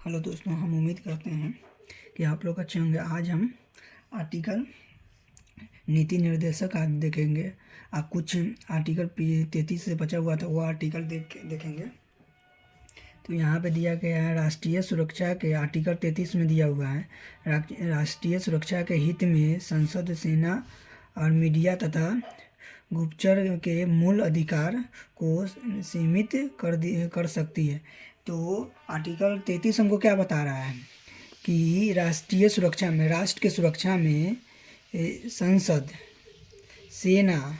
Hello दोस्तों, हम उम्मीद करते हैं कि आप लोग अच्छे होंगे। आज हम आर्टिकल नीति निर्देशक आज देखेंगे। आप कुछ आर्टिकल 33 से बचा हुआ था, वो आर्टिकल देखेंगे। तो यहाँ पे दिया गया है राष्ट्रीय सुरक्षा के आर्टिकल 33 में दिया हुआ है, राष्ट्रीय सुरक्षा के हित में संसद, सेना और मीडिया तथा गुप्तचर के मूल अधिकार को सीमित कर सकती है। तो आर्टिकल 33 हमको क्या बता रहा है कि राष्ट्रीय सुरक्षा में, राष्ट्र के सुरक्षा में संसद, सेना,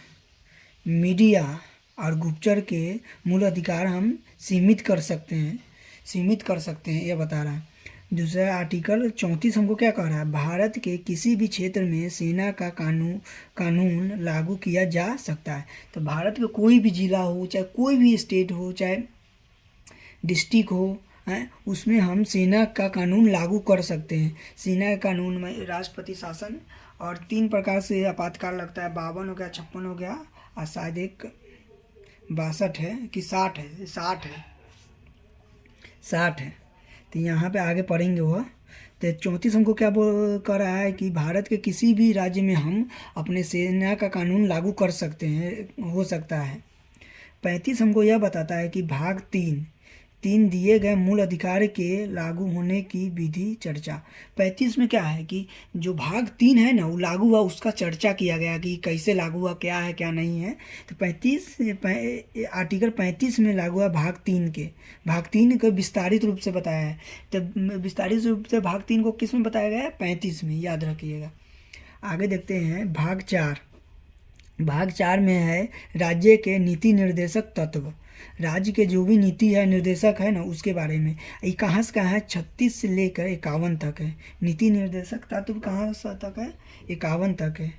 मीडिया और गुप्तचर के मूल अधिकार हम सीमित कर सकते हैं, यह बता रहा है। दूसरा आर्टिकल 34 हमको क्या कह रहा है, भारत के किसी भी क्षेत्र में सेना का कानून लागू किया जा सकता है। तो भारत का कोई भी जिला हो, चाहे कोई भी स्टेट हो, चाहे डिस्ट्रिक्ट हो, उसमें हम सेना का कानून लागू कर सकते हैं। सेना के कानून में राष्ट्रपति शासन और 3 प्रकार से आपातकाल लगता है। 52 हो गया, 56 हो गया और शायद एक 62 है कि 60 है, 60 है। तो यहाँ पे आगे पढ़ेंगे वह। तो 34 हमको क्या कर रहा है कि भारत के किसी भी राज्य में हम अपने सेना का कानून लागू कर सकते हैं, हो सकता है। 35 हमको यह बताता है कि भाग 3 दिए गए मूल अधिकार के लागू होने की विधि चर्चा। 35 में क्या है कि जो भाग 3 है ना, वो लागू हुआ, उसका चर्चा किया गया कि कैसे लागू हुआ, क्या है क्या नहीं है। तो आर्टिकल 35 में लागू हुआ भाग 3 को विस्तारित रूप से बताया है। तो विस्तारित रूप से भाग 3 को किस में बताया गया है, 35 में, याद रखिएगा। आगे देखते हैं भाग 4 में है राज्य के नीति निर्देशक तत्व। राज्य के जो भी नीति है, निर्देशक है ना, उसके बारे में। ये कहाँ से कहाँ है, 36 से लेकर 51 तक है। नीति निर्देशक तत्व कहाँ से तक है, 51 तक है।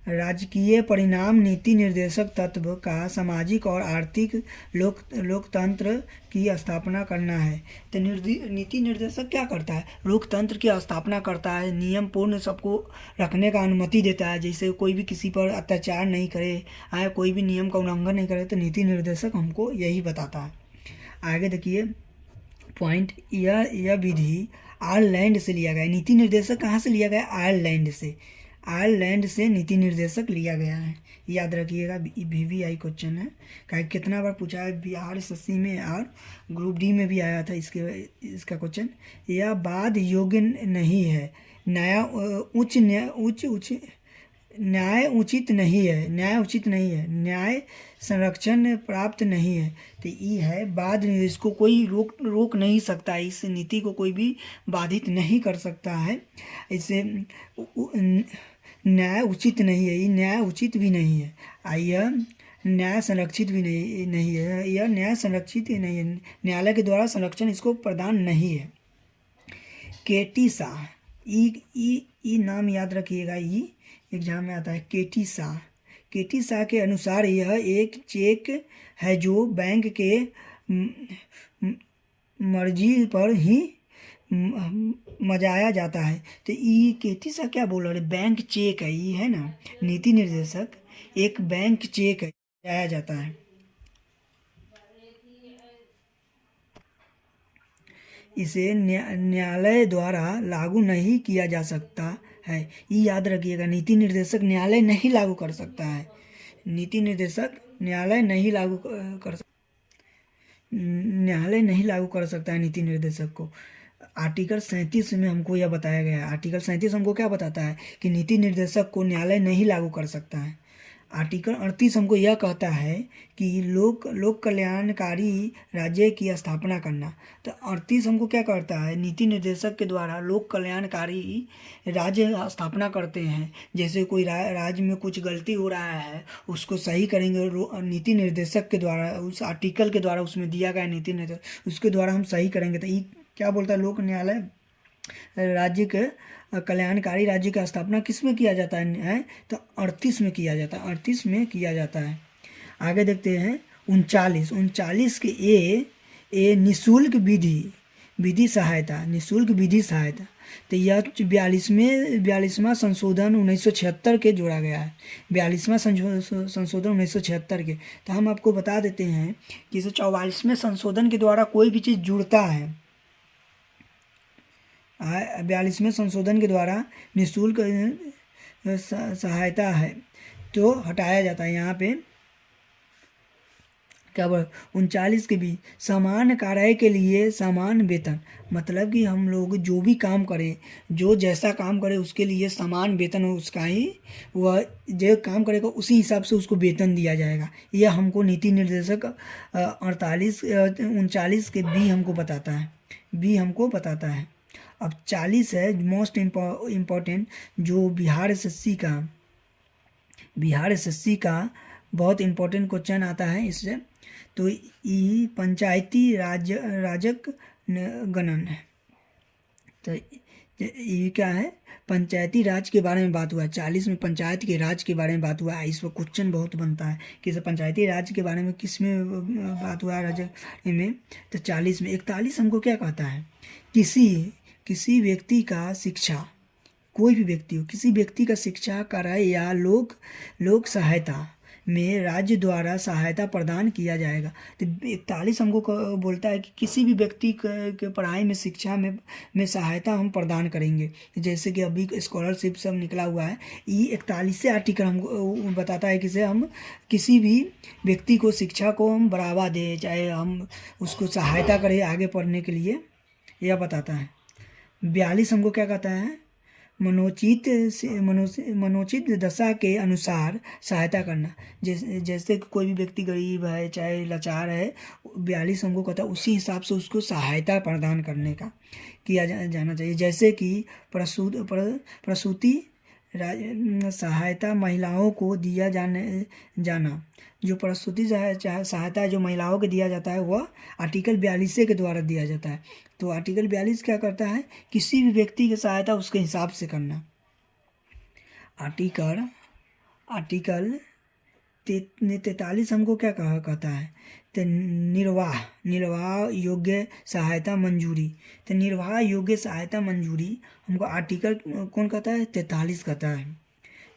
राजकीय परिणाम नीति निर्देशक तत्व का सामाजिक और आर्थिक लोकतंत्र की स्थापना करना है। तो नीति निर्देशक क्या करता है, लोकतंत्र की स्थापना करता है, नियम पूर्ण सबको रखने का अनुमति देता है, जैसे कोई भी किसी पर अत्याचार नहीं करे, कोई भी नियम का उल्लंघन नहीं करे। तो नीति निर्देशक हमको यही बताता है। आगे देखिए पॉइंट, यह विधि आयरलैंड से लिया गया है। नीति निर्देशक कहाँ से लिया गया है, आयरलैंड से नीति निर्देशक लिया गया है, याद रखिएगा। VVI क्वेश्चन है, कितना बार पूछा है, बिहार SSC में और ग्रुप D में भी आया था इसका क्वेश्चन। यह बाद योग्य नहीं है, न्याय उचित नहीं है, न्याय संरक्षण प्राप्त नहीं है। तो ये है बाद, इसको कोई रोक नहीं सकता, इस नीति को कोई भी बाधित नहीं कर सकता है। इससे न्याय उचित नहीं है, ये न्याय उचित भी नहीं है, यह न्याय संरक्षित भी नहीं है, यह न्याय संरक्षित ही नहीं है, न्यायालय के द्वारा संरक्षण इसको प्रदान नहीं है। KT शाह, ई नाम याद रखिएगा, ई एग्जाम में आता है। KT शाह के अनुसार यह एक चेक है जो बैंक के मर्जी पर ही मजाया जाता है। तो ये KT शाह क्या बोल रहे, बैंक चेक है, ये है ना नीति निर्देशक, एक बैंक चेक है, मजाया जाता है। इसे न्यायालय द्वारा लागू नहीं किया जा सकता है, ये याद रखिएगा। नीति निर्देशक न्यायालय नहीं लागू कर सकता है, नीति निर्देशक न्यायालय नहीं लागू कर सकता है नीति निर्देशक को। आर्टिकल 37 में हमको यह बताया गया है। आर्टिकल 37 हमको क्या बताता है कि नीति निर्देशक को न्यायालय नहीं लागू कर सकता है। आर्टिकल 38 हमको यह कहता है कि लोक कल्याणकारी राज्य की स्थापना करना। तो 38 हमको क्या करता है, नीति निर्देशक के द्वारा लोक कल्याणकारी राज्य स्थापना करते हैं। जैसे कोई राज्य में कुछ गलती हो रहा है, उसको सही करेंगे, नीति निर्देशक के द्वारा, उस आर्टिकल के द्वारा, उसमें दिया गया नीति निर्देशक, उसके द्वारा हम सही करेंगे। तो ये क्या बोलता है, लोक न्यायालय राज्य के कल्याणकारी राज्य की स्थापना किस में किया जाता है, तो 38 में किया जाता है। आगे देखते हैं 39 के ए निःशुल्क विधि सहायता। तो यह 42वां संशोधन 1976 के जोड़ा गया है, 42वां संशोधन 1976 के। तो हम आपको बता देते हैं कि इस 44वें संशोधन के द्वारा कोई भी चीज़ जुड़ता है, 42वें संशोधन के द्वारा निःशुल्क सहायता है तो हटाया जाता है। यहाँ पे क्या बोल 39 के भी समान कार्य के लिए समान वेतन, मतलब कि हम लोग जो भी काम करें, जो जैसा काम करे उसके लिए समान वेतन हो, उसका ही वह जो काम करेगा उसी हिसाब से उसको वेतन दिया जाएगा। यह हमको नीति निर्देशक 39 के बी हमको बताता है। अब 40 है मोस्ट इम्पॉर्टेंट, जो बिहार एसएससी का बहुत इम्पोर्टेंट क्वेश्चन आता है इससे। तो ये पंचायती राजक गणन है। तो ये क्या है, पंचायती राज के बारे में बात हुआ है। 40 में पंचायत के राज के बारे में बात हुआ है। इस पर क्वेश्चन बहुत बनता है कि पंचायती राज के बारे में किस में बात हुआ है, राज में। तो 40 में 41 हमको क्या कहता है, किसी व्यक्ति का शिक्षा, कोई भी व्यक्ति हो, किसी व्यक्ति का शिक्षा कार्य या लोक सहायता में राज्य द्वारा सहायता प्रदान किया जाएगा। तो 41 हमको बोलता है कि किसी भी व्यक्ति के पढ़ाई में, शिक्षा में सहायता हम प्रदान करेंगे। जैसे कि अभी स्कॉलरशिप सब निकला हुआ है, ये 41 आर्टिकल हमको बताता है कि हम किसी भी व्यक्ति को शिक्षा को हम बढ़ावा दें, चाहे हम उसको सहायता करें आगे पढ़ने के लिए, यह बताता है। 42 हमको क्या कहता है, मनोचित दशा के अनुसार सहायता करना। जैसे कोई भी व्यक्ति गरीब है चाहे लाचार है, 42 हमको कहता है उसी हिसाब से उसको सहायता प्रदान करने का किया जाना चाहिए। जैसे कि प्रसूति सहायता महिलाओं को दिया जाना, जो प्रसूति सहायता जो महिलाओं को दिया जाता है वह आर्टिकल 42 के द्वारा दिया जाता है। तो आर्टिकल 42 क्या करता है, किसी भी व्यक्ति की सहायता उसके हिसाब से करना। आर्टिकल 43 हमको क्या कहता है, तो निर्वाह योग्य सहायता मंजूरी। तो निर्वाह योग्य सहायता मंजूरी हमको आर्टिकल कौन कहता है, 43 कहता है।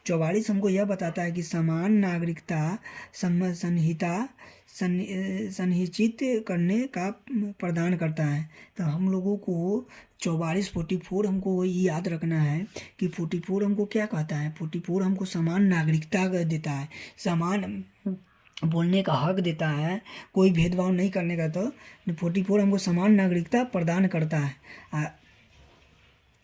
44 हमको यह बताता है कि समान नागरिकता संहिता संहिचित करने का प्रदान करता है। तो हम लोगों को 44 हमको ये याद रखना है कि 44 हमको क्या कहता है, 44 हमको समान नागरिकता देता है, समान बोलने का हक देता है, कोई भेदभाव नहीं करने का। तो 44 हमको समान नागरिकता प्रदान करता है।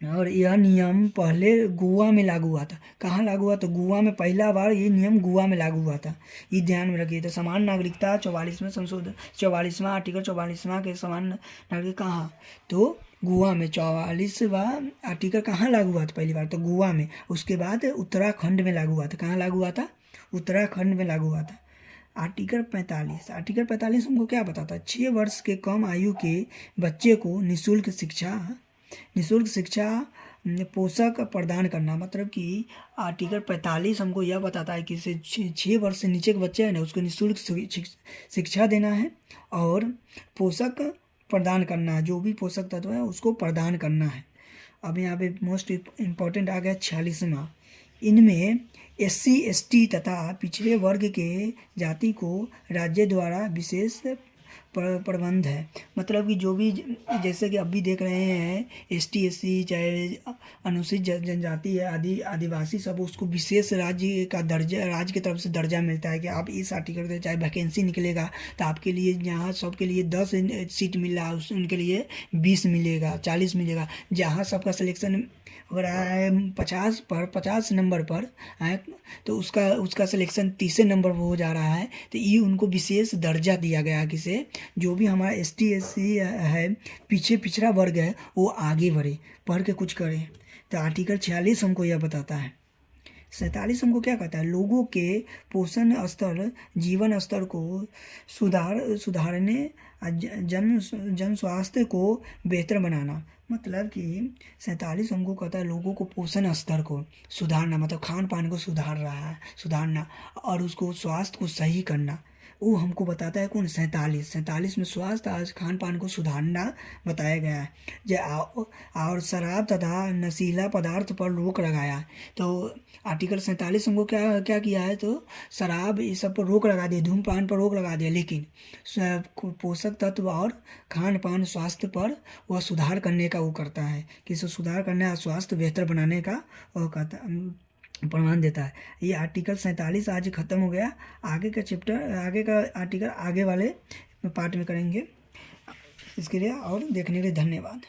और यह नियम पहले गोवा में लागू हुआ था। कहाँ लागू हुआ, तो गोवा में पहला बार ये नियम गोवा में लागू हुआ था, ये ध्यान में रखिए। तो समान नागरिकता 44वें संशोधन, 44वां आर्टिकल 44वां के समान नागरिक कहाँ, तो गोवा में 44वां आर्टिकल कहाँ लागू हुआ था पहली बार, तो गोवा में। उसके बाद उत्तराखंड में लागू हुआ था। कहाँ लागू हुआ था, उत्तराखंड में लागू हुआ था। आर्टिकल 45 हमको क्या बताता है, 6 वर्ष के कम आयु के बच्चे को निःशुल्क शिक्षा पोषक प्रदान करना। मतलब कि आर्टिकल 45 हमको यह बताता है कि 6 वर्ष से नीचे के बच्चे हैं ना, उसको निःशुल्क शिक्षा देना है और पोषक प्रदान करना, जो भी पोषक तत्व है उसको प्रदान करना है। अब यहाँ पे मोस्ट इम्पॉर्टेंट आ गया 46वां, इनमें SC ST तथा पिछड़े वर्ग के जाति को राज्य द्वारा विशेष प्रबंध है। मतलब कि जो भी, जैसे कि अभी देख रहे हैं ST SC चाहे अनुसूचित जनजाति है, आदिवासी सब, उसको विशेष राज्य का दर्जा, राज्य की तरफ से दर्जा मिलता है कि आप इस आर्टिकल से चाहे वैकेंसी निकलेगा तो आपके लिए यहाँ सबके लिए 10 सीट मिल रहा है, उनके लिए 20 मिलेगा, 40 मिलेगा। जहाँ सबका सिलेक्शन हो रहा है 50 नंबर पर है, तो उसका सिलेक्शन 30 नंबर पर हो जा रहा है। तो ये उनको विशेष दर्जा दिया गया है, किसे, जो भी हमारा ST SC है, पिछड़ा वर्ग है, वो आगे बढ़े, पढ़ के कुछ करे। तो आर्टिकल 46 हमको यह बताता है। 47 हमको क्या कहता है, लोगों के पोषण स्तर, जीवन स्तर को सुधारने, जन स्वास्थ्य को बेहतर बनाना। मतलब कि 47 हमको कहता है लोगों को पोषण स्तर को सुधारना, मतलब खान पान को सुधारना और उसको स्वास्थ्य को सही करना, वो हमको बताता है कौन, 47 में स्वास्थ्य आज खान पान को सुधारना बताया गया है। और शराब तथा नशीला पदार्थ पर रोक लगाया। तो आर्टिकल 47 हमको क्या क्या किया है, तो शराब ये सब पर रोक लगा दिया, धूम्रपान पर रोक लगा दिया, लेकिन पोषक तत्व और खान पान स्वास्थ्य पर वह सुधार करने का वो करता है, किसी सुधार करने और स्वास्थ्य बेहतर बनाने का वो कहता प्रमाण देता है। ये आर्टिकल 47 आज ख़त्म हो गया। आगे का चैप्टर, आगे का आर्टिकल आगे वाले पार्ट में करेंगे। इसके लिए और देखने के लिए धन्यवाद।